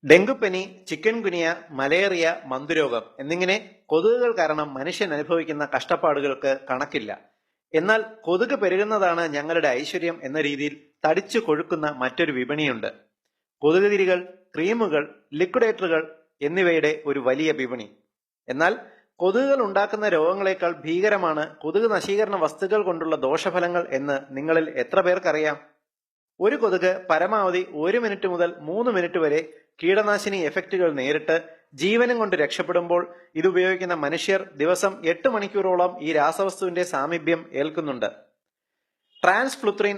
ഡെങ്കുപ്പനി, chicken ഗുനിയ, malaria, മന്തുരോഗം എന്നിങ്ങനെ കൊതുകുകൾ കാരണം മനുഷ്യൻ അനുഭവിക്കുന്ന കഷ്ടപ്പാടുകൾക്ക് കണക്കില്ല. എന്നാൽ കൊതുക് പെരുകുന്നതാണ് ഞങ്ങളുടെ ഐശ്വര്യം എന്ന രീതിയിൽ തടിച്ചു കൊഴുക്കുന്ന മറ്റൊരു വിപണിയുണ്ട്. കൊതുക് തിരികൾ, ക്രീമുകൾ, ലിക്വിഡേറ്ററുകൾ എന്നിവയുടെ ഒരു വലിയ വിപണി. എന്നാൽ കൊതുകുകൾ ഉണ്ടാക്കുന്ന രോഗങ്ങളെക്കാൾ ഭീകരമാണ് കൊതുക് നശീകരണ വസ്തുക്കൾ കൊണ്ടുള്ള ദോഷഫലങ്ങൾ എന്ന് നിങ്ങളിൽ എത്ര പേർക്കറിയാം? ഒരു കൊതുക് പരമാവധി 1 മിനിറ്റ് മുതൽ 3 മിനിറ്റ് വരെ കീടനാശിനി എഫക്റ്റുകൾ നേരിട്ട് ജീവനും കൊണ്ട് രക്ഷപ്പെടുമ്പോൾ ഇത് ഉപയോഗിക്കുന്ന മനുഷ്യർ ദിവസം 8 മണിക്കൂറോളം ഈ രാസവസ്തുവിന്റെ സാമീപ്യം ഏൽക്കുന്നുണ്ട്. ട്രാൻസ്ഫ്ലുത്രിൻ,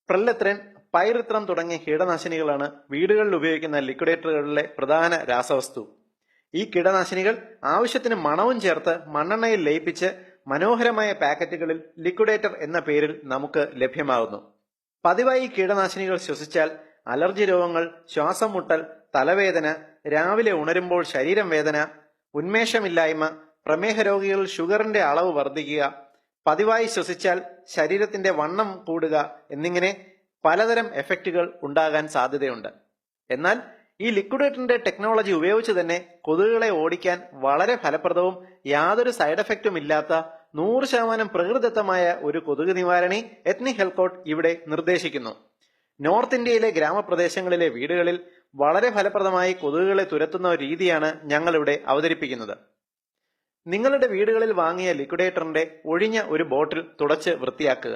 പ്രില്ലത്രിൻ, പൈറിത്രം തുടങ്ങിയ കീടനാശിനികളാണ് വീടുകളിൽ ഉപയോഗിക്കുന്ന ലിക്വിഡേറ്ററുകളിലെ പ്രധാന രാസവസ്തു. ഈ കീടനാശിനികൾ ആവശ്യത്തിന് മണവും ചേർത്ത് മണ്ണെണ്ണയിൽ ലയിപ്പിച്ച് മനോഹരമായ പാക്കറ്റുകളിൽ ലിക്വിഡേറ്റർ എന്ന പേരിൽ നമുക്ക് ലഭ്യമാകുന്നു. പതിവായി കീടനാശിനികൾ ശ്വസിച്ചാൽ അലർജി രോഗങ്ങൾ, ശ്വാസം മുട്ടൽ, തലവേദന, രാവിലെ ഉണരുമ്പോൾ ശരീരം വേദന, ഉന്മേഷമില്ലായ്മ, പ്രമേഹ രോഗികൾ ഷുഗറിന്റെ അളവ് വർദ്ധിക്കുക, പതിവായി ശ്വസിച്ചാൽ ശരീരത്തിന്റെ വണ്ണം കൂടുക എന്നിങ്ങനെ പലതരം എഫക്റ്റുകൾ ഉണ്ടാകാൻ സാധ്യതയുണ്ട്. എന്നാൽ ഈ ലിക്വിഡേറ്ററിന്റെ ടെക്നോളജി ഉപയോഗിച്ച് തന്നെ കൊതുകുകളെ ഓടിക്കാൻ വളരെ ഫലപ്രദവും യാതൊരു സൈഡ് എഫക്റ്റും ഇല്ലാത്ത 100% പ്രകൃതിദത്തമായ ഒരു കൊതുക് നിവാരണി എത്നിക് ഹെൽത്ത് ഇവിടെ നിർദ്ദേശിക്കുന്നു. നോർത്ത് ഇന്ത്യയിലെ ഗ്രാമപ്രദേശങ്ങളിലെ വീടുകളിൽ വളരെ ഫലപ്രദമായി കൊതുകുകളെ തുരത്തുന്ന ഒരു രീതിയാണ് ഞങ്ങളിവിടെ അവതരിപ്പിക്കുന്നത്. നിങ്ങളുടെ വീടുകളിൽ വാങ്ങിയ ലിക്വിഡേറ്ററിന്റെ ഒഴിഞ്ഞ ഒരു ബോട്ടിൽ തുടച്ച് വൃത്തിയാക്കുക.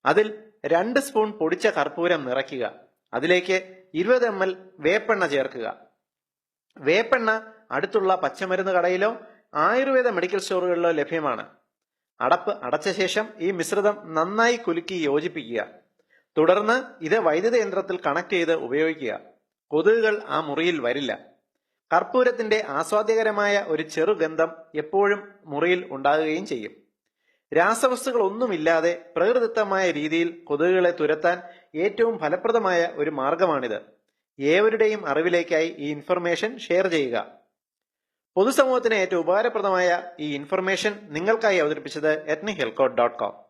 അതിൽ 2 സ്പൂൺ പൊടിച്ച കർപ്പൂരം നിറയ്ക്കുക. അതിലേക്ക് 20 ml വേപ്പെണ്ണ ചേർക്കുക. വേപ്പെണ്ണ അടുത്തുള്ള പച്ചമരുന്ന് കടയിലോ ആയുർവേദ മെഡിക്കൽ സ്റ്റോറുകളിലോ ലഭ്യമാണ്. അടപ്പ് അടച്ച ശേഷം ഈ മിശ്രിതം നന്നായി കുലുക്കി യോജിപ്പിക്കുക. തുടർന്ന് ഇത് വൈദ്യുത യന്ത്രത്തിൽ കണക്ട് ചെയ്ത് ഉപയോഗിക്കുക. കൊതുകുകൾ ആ മുറിയിൽ വരില്ല. കർപ്പൂരത്തിന്റെ ആസ്വാദ്യകരമായ ഒരു ചെറുഗന്ധം എപ്പോഴും മുറിയിൽ ഉണ്ടാകുകയും ചെയ്യും. രാസവസ്തുക്കൾ ഒന്നുമില്ലാതെ പ്രകൃതിദത്തമായ രീതിയിൽ കൊതുകുകളെ തുരത്താൻ ഏറ്റവും ഫലപ്രദമായ ഒരു മാർഗമാണിത്. ഏവരുടെയും അറിവിലേക്കായി ഈ ഇൻഫർമേഷൻ ഷെയർ ചെയ്യുക. പൊതുസമൂഹത്തിന് ഏറ്റവും ഉപകാരപ്രദമായ ഈ ഇൻഫർമേഷൻ നിങ്ങൾക്കായി അവതരിപ്പിച്ചത് etnichealthcode.com.